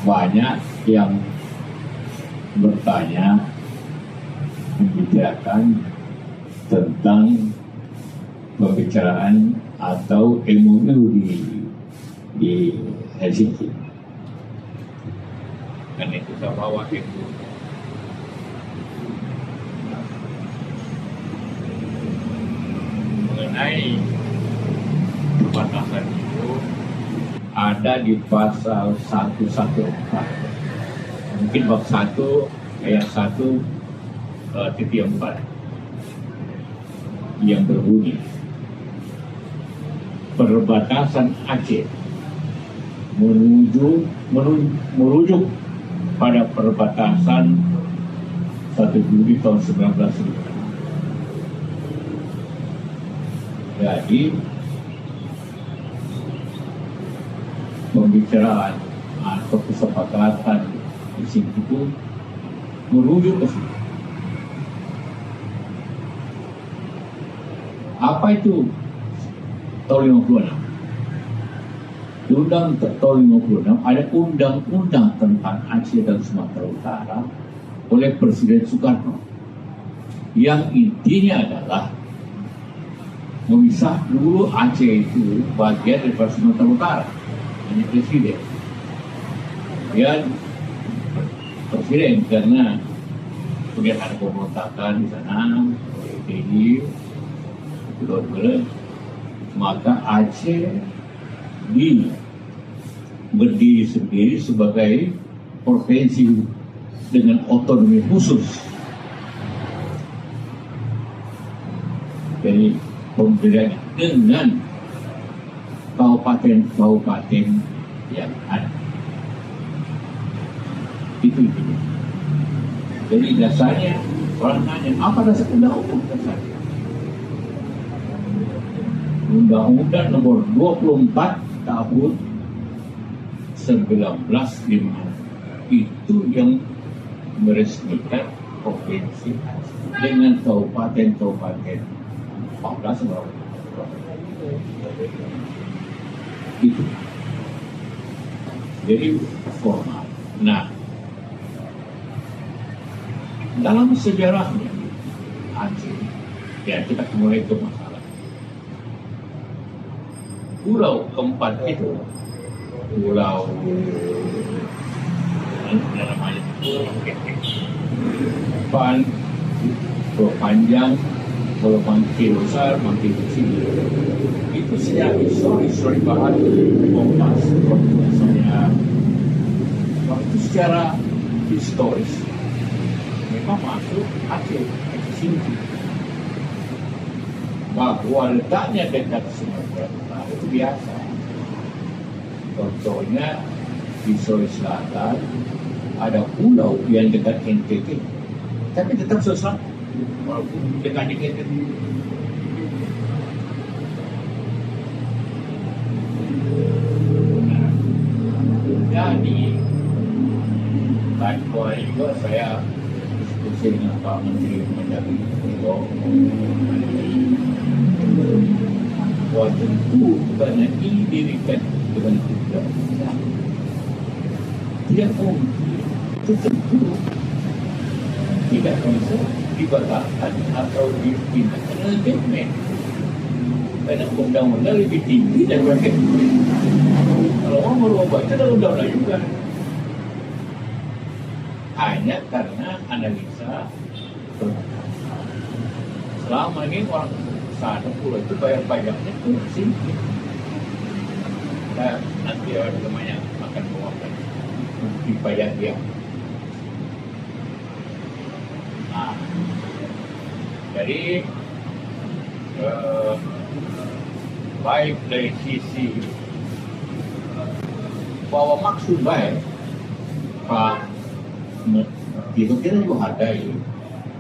banyak yang bertanya, membicarakan tentang pembicaraan atau MOU di Helsinki. Kan itu saya bawa itu. Mengenai perbatasan itu ada di pasal 114. Mungkin bab 1 ayat 1:4 yang berbunyi, perbatasan Aceh merujuk pada perbatasan 1 Juli tahun 1905. Jadi pembicaraan atau kesepakatan di sini itu merujuk ke situ. Apa itu tahun 56? Undang tahun 56 ada undang-undang tentang Aceh dan Sumatera Utara oleh Presiden Soekarno yang intinya adalah memisah dulu Aceh itu bagian dari Sumatera Utara. Ini Presiden. Dan Presiden karena kemudian ada pemberontakan di sana, PDI, maka Aceh berdiri sendiri sebagai provinsi dengan otonomi khusus. Jadi pembedaan dengan kabupaten-kabupaten yang ada. Itu. Jadi dasarnya orang nanya apa dasar undang-undang dasarnya? Undang-Undang nomor 24 tahun 1905 itu yang meresmikan provinsi dengan kabupaten-kabupaten 14 berapa? Itu. Jadi formal. Nah, dalam sejarahnya Aceh, ya kita mulai ke masalah pulau keempat itu, pulau namanya pulau panjang, pulau makin besar, makin kecil. Itu secara historis dibahas di Kompas, saya. Waktu secara historis memang masuk Aceh ke sini. Bahwa letaknya dekat Sumatera Utara itu biasa. Contohnya di Sulawesi Selatan ada pulau yang dekat NTT, tapi tetap Sulawesi walaupun dekat NTT. Jadi tadi juga saya diskusi dengan Pak Menteri Mendagri bahwa tentu karena ini didirikan dengan undang-undang tidak mungkin itu tentu tidak bisa dibatalkan atau dipindahkan oleh Kemmen, karena undang-undang lebih tinggi daripada Kemmen. Kalau orang merubah itu adalah undang-undang juga, hanya karena analisa selama ini orang sana pulau itu bayar pajaknya itu sini. Nah, nanti ada temannya akan bawakan di pajak dia. Nah, jadi baik dari sisi bahwa maksud baik Pak itu kita juga hargai,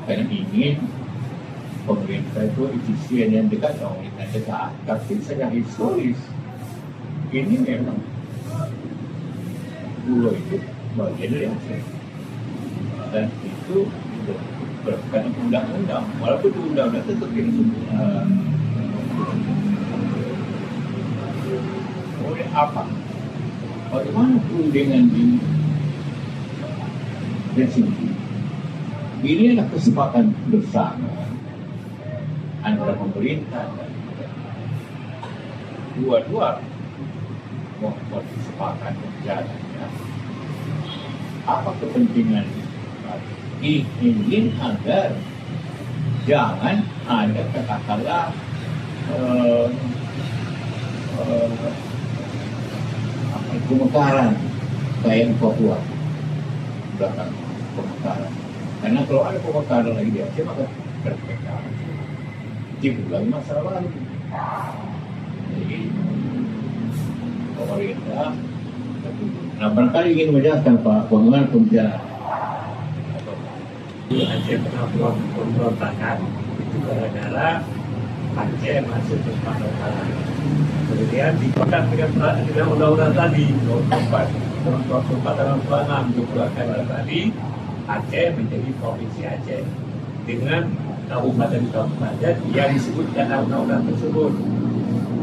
karena ingin pemerintah itu efisien yang dekat dengan pemerintah dekat, tapi secara historis ini memang pulau itu bagian dari Aceh dan itu berdasarkan undang-undang, walaupun itu undang-undang tetap tidak sempurna. Oleh apa? Bagaimana perundingan di dan sini. Ini adalah kesepakatan bersama antara pemerintah dan dua-dua membuat kesepakatan berjalan. Ya. Apa kepentingan? Ingin agar jangan ada katakanlah pemekaran kayak Papua belakang pemekaran. Karena kalau ada pemekaran lagi di Aceh maka terpekaran. Itu lagi masalah baru. Jadi pemerintah, nah barangkali ingin menjelaskan Pak bagaimana pembicaraan. Aceh pernah pemberontakan itu gara-gara Aceh masuk ke Sumatera. Kemudian dipakai dengan undang-undang tadi tahun 24 dikeluarkan tadi Aceh menjadi provinsi Aceh dengan kabupaten-kabupaten yang disebut dalam undang-undang tersebut.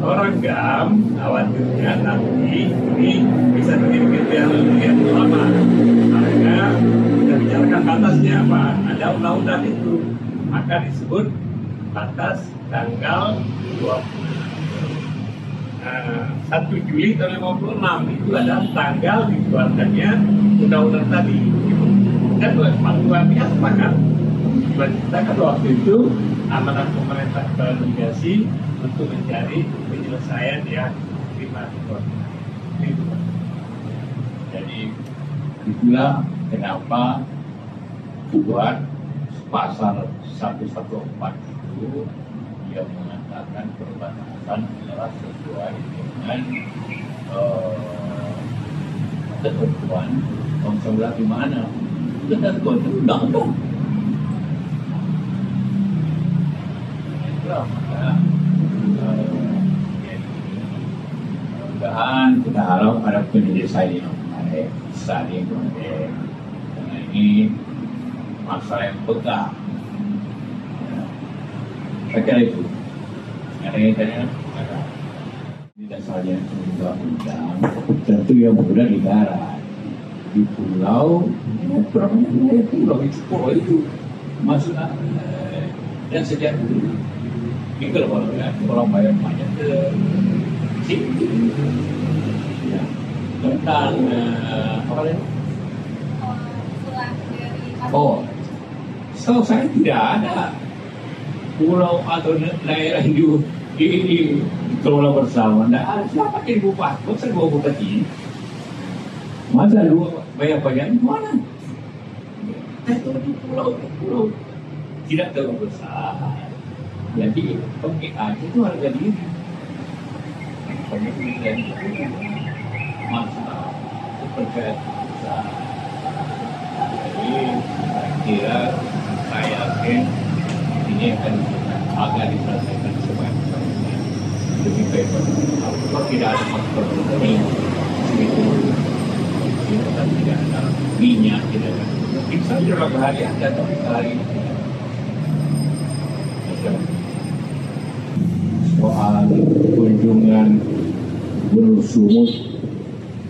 Orang GAM khawatirnya nanti ini bisa menjadi kriteria yang lama karena kita bicarakan batasnya apa, ada undang-undang itu maka disebut batas tanggal 1 Juli tahun 56 itu adalah tanggal dikeluarkannya undang-undang tadi. Dan pihak sepakat. Kita pada waktu itu amanat pemerintah komunikasi untuk mencari penyelesaian yang primatur. Jadi itulah kenapa buat pasal 114 itu yang mengatakan perbatasan adalah sesuai dengan ketentuan konsulat di mana ketentuan itu undang-undang. Itulah maka mudah-mudahan kita harap ada penyelesaian yang baik, saling baik. Karena ini masalah yang pegah. Saya kira itu. Ada yang tanya? Ini dasarnya undang-undang. Tentu yang mudah negara. Di pulau, pulau itu maksudnya dan sejak dulu. Ini kalau orang bayar banyak ke sini. Ya. Tentang apa lagi? Oh, setahu saya tidak ada pulau atau daerah yang dikelola bersama. Nah, siapa yang ibu paspor? Saya bawa buka ini. Masa dua bayar pajak mana? Itu di pulau tidak terlalu besar. Jadi pemilik Aceh itu harga diri. Pemilik dan masalah kepercayaan besar. Jadi saya kira saya yakin ini akan agak diselesaikan sebaik-baiknya. Lebih baik kalau tidak ada faktor ini itu tidak ada minyak, tidak ada. Mungkin saja berapa hari ada tapi hari soal kunjungan Gubernur Sumut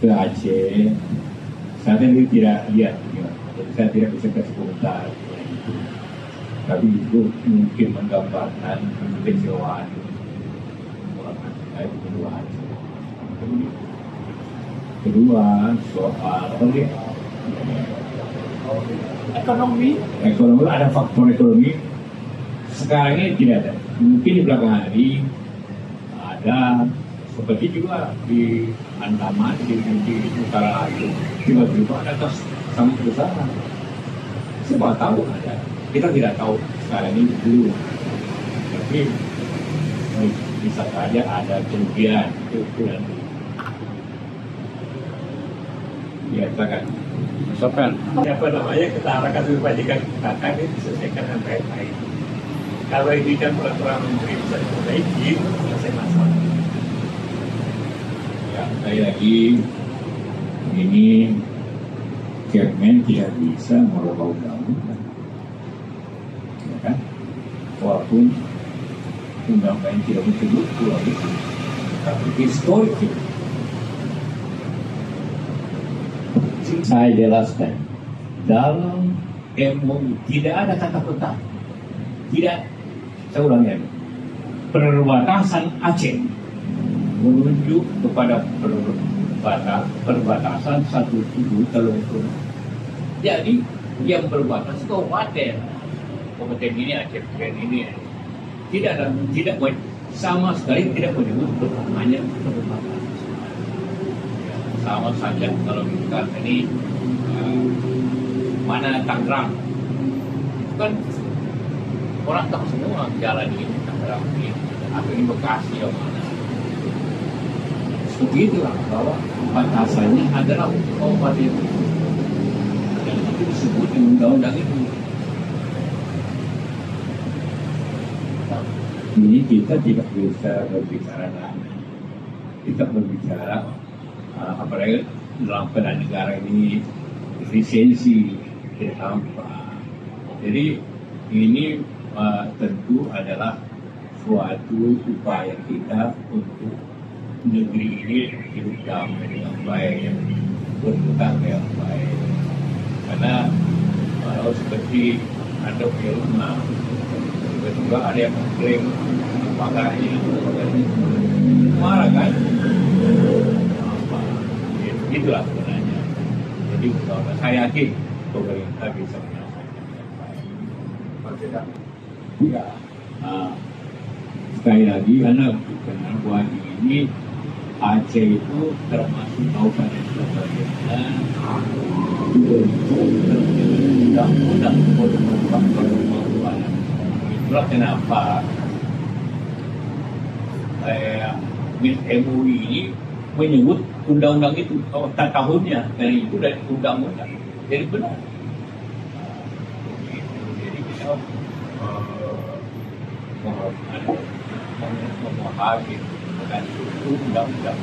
ke Aceh, saya ini tidak lihat, saya tidak bisa kasih komentar. Tapi itu mungkin menggambarkan kekecewaan orang terkait kedua. Kedua soal ekonomi ada faktor ekonomi. Sekarang ini tidak ada. Mungkin di belakang hari ada seperti juga di Andaman di utara itu tiba-tiba ada kas sangat besar. Siapa tahu ada. Kita tidak tahu sekarang ini dulu, tapi bisa saja ada kerugian itu nanti. Ya, silakan. Misalkan apa namanya ketarakan kewajiban kita ini diselesaikan dengan baik-baik. Kalau ini kan peraturan menteri bisa diperbaiki, selesai masalah. Ya, sekali lagi ini Kemen tidak bisa merubah undang-undang. Kan? Walaupun undang-undang tidak disebut pulau itu, tapi historik itu. Saya jelaskan dalam MOU tidak ada kata peta, tidak, saya ulangi lagi, perbatasan Aceh menuju kepada perbatasan satu tubuh Telungkung. Jadi yang berbatasan kabupaten ini Aceh Bagian ini tidak sama sekali tidak menyebut hanya perbatasan. Sama saja kalau kita ini mana Tangerang, kan orang tahu semua jalan ini Tangerang ini, atau ini Bekasi atau mana. Begitulah bahwa batasannya adalah kabupaten dan itu disebut di undang-undang itu. Ini kita tidak bisa berbicara lagi. Kita berbicara apalagi dalam keadaan negara ini efisiensi tidak tampak. Jadi ini tentu adalah suatu upaya kita untuk negeri ini hidup damai dengan baik, berkembang dengan baik. Karena kalau seperti ada rumah, juga ada yang mengklaim apakah ini marah kan? Itulah sebenarnya. Jadi saya yakin pemerintah bisa menyelesaikan dengan baik. Ya, sekali lagi karena bahwa ini Aceh itu termasuk kabupaten sebagainya undang-undang itulah kenapa MUI ini menyebut undang-undang itu tahunnya karena itu dari undang-undang jadi benar. Jadi kita memahami dengan undang-undang